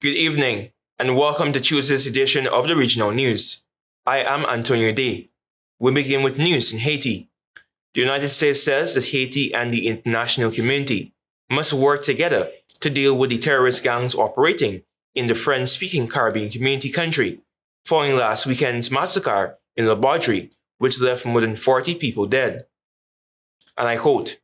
Good evening, and welcome to Tuesday's edition of the Regional News. I am Antonio Day. We begin with news in Haiti. The United States says that Haiti and the international community must work together to deal with the terrorist gangs operating in the French-speaking Caribbean community country, following last weekend's massacre in Labadri, which left more than 40 people dead. And I quote,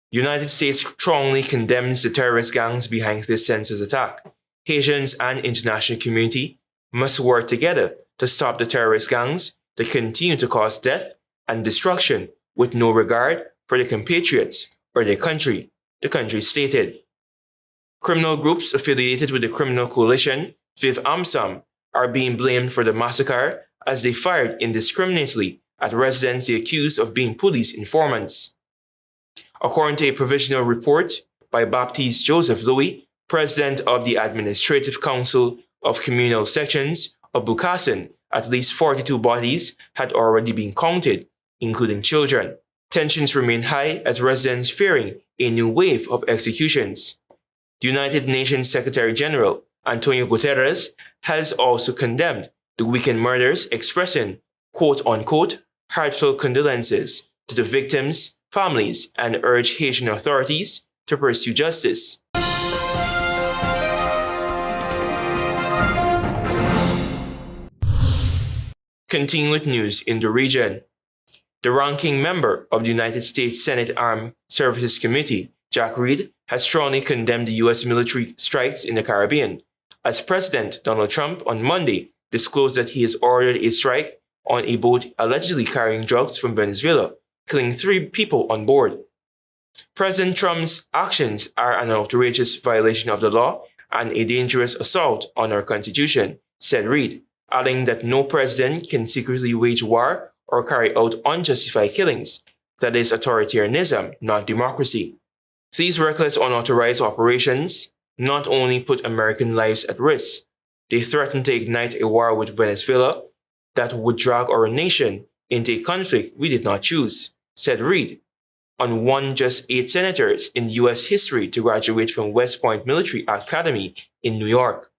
"The United States strongly condemns the terrorist gangs behind this senseless attack. Haitians and international community must work together to stop the terrorist gangs that continue to cause death and destruction with no regard for their compatriots or their country," the country stated. Criminal groups affiliated with the criminal coalition FIFAM are being blamed for the massacre as they fired indiscriminately at residents they accused of being police informants. According to a provisional report by Baptiste Joseph Louis, president of the Administrative Council of Communal Sections of Bukassin, at least 42 bodies had already been counted, including children. Tensions remain high as residents fearing a new wave of executions. The United Nations Secretary-General António Guterres has also condemned the weekend murders, expressing quote-unquote heartfelt condolences to the victims' families and urged Haitian authorities to pursue justice. Continuing with news in the region. The ranking member of the United States Senate Armed Services Committee, Jack Reed, has strongly condemned the U.S. military strikes in the Caribbean, as President Donald Trump on Monday disclosed that he has ordered a strike on a boat allegedly carrying drugs from Venezuela, killing 3 people on board. President Trump's actions are an outrageous violation of the law and a dangerous assault on our Constitution, said Reed, adding that no president can secretly wage war or carry out unjustified killings. That is authoritarianism, not democracy. These reckless, unauthorized operations not only put American lives at risk, they threaten to ignite a war with Venezuela that would drag our nation into a conflict we did not choose, said Reed. On one just 8 senators in U.S. history to graduate from West Point Military Academy in New York.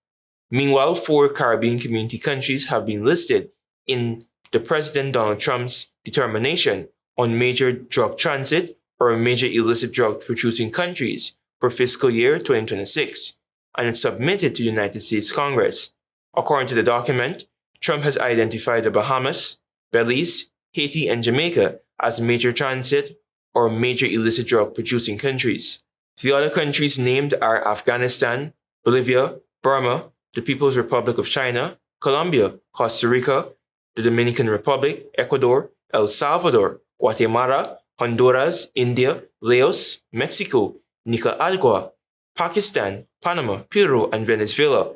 Meanwhile, 4 Caribbean community countries have been listed in the President Donald Trump's determination on major drug transit or major illicit drug producing countries for fiscal year 2026 and submitted to the United States Congress. According to the document, Trump has identified the Bahamas, Belize, Haiti, and Jamaica as major transit or major illicit drug producing countries. The other countries named are Afghanistan, Bolivia, Burma, the People's Republic of China, Colombia, Costa Rica, the Dominican Republic, Ecuador, El Salvador, Guatemala, Honduras, India, Laos, Mexico, Nicaragua, Pakistan, Panama, Peru, and Venezuela.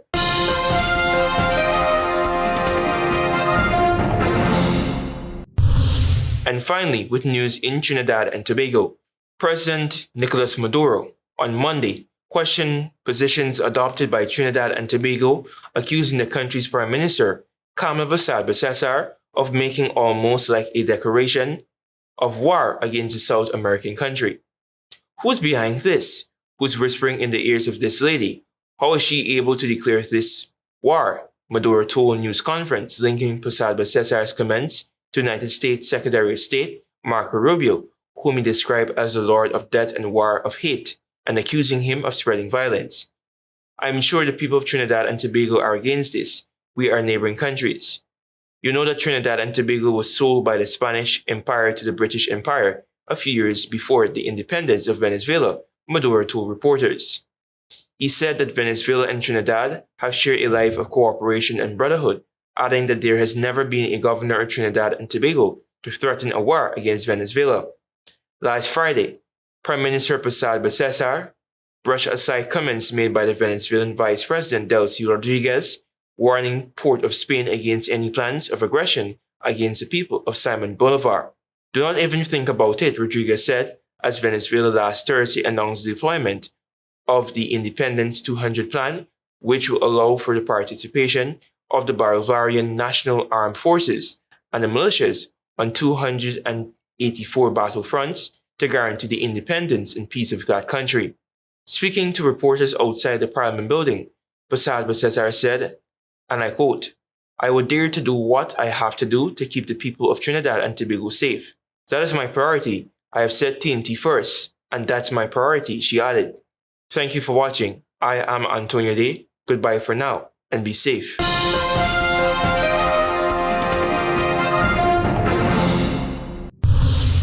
And finally, with news in Trinidad and Tobago, President Nicolas Maduro on Monday questioned positions adopted by Trinidad and Tobago, accusing the country's Prime Minister, Camille Cesar, of making almost like a declaration of war against the South American country. Who's behind this? Who's whispering in the ears of this lady? How is she able to declare this war? Maduro told a news conference linking Cesar's comments to United States Secretary of State Marco Rubio, whom he described as the Lord of Death and War of Hate, and accusing him of spreading violence. "I'm sure the people of Trinidad and Tobago are against this. We are neighboring countries. You know that Trinidad and Tobago was sold by the Spanish Empire to the British Empire a few years before the independence of Venezuela," Maduro told reporters. He said that Venezuela and Trinidad have shared a life of cooperation and brotherhood, adding that there has never been a governor of Trinidad and Tobago to threaten a war against Venezuela. Last Friday, Prime Minister Cesar brushed aside comments made by the Venezuelan Vice President Delcy Rodriguez, warning Port of Spain against any plans of aggression against the people of Simon Bolivar. "Do not even think about it," Rodriguez said, as Venezuela last Thursday announced the deployment of the Independence 200 plan, which will allow for the participation of the Bolivarian National Armed Forces and the militias on 284 battlefronts to guarantee the independence and peace of that country. Speaking to reporters outside the Parliament building, Posad Cesar said, and I quote, "I would dare to do what I have to do to keep the people of Trinidad and Tobago safe. That is my priority. I have set TNT first, and that's my priority," she added. Thank you for watching. I am Antonio Day. Goodbye for now, and be safe.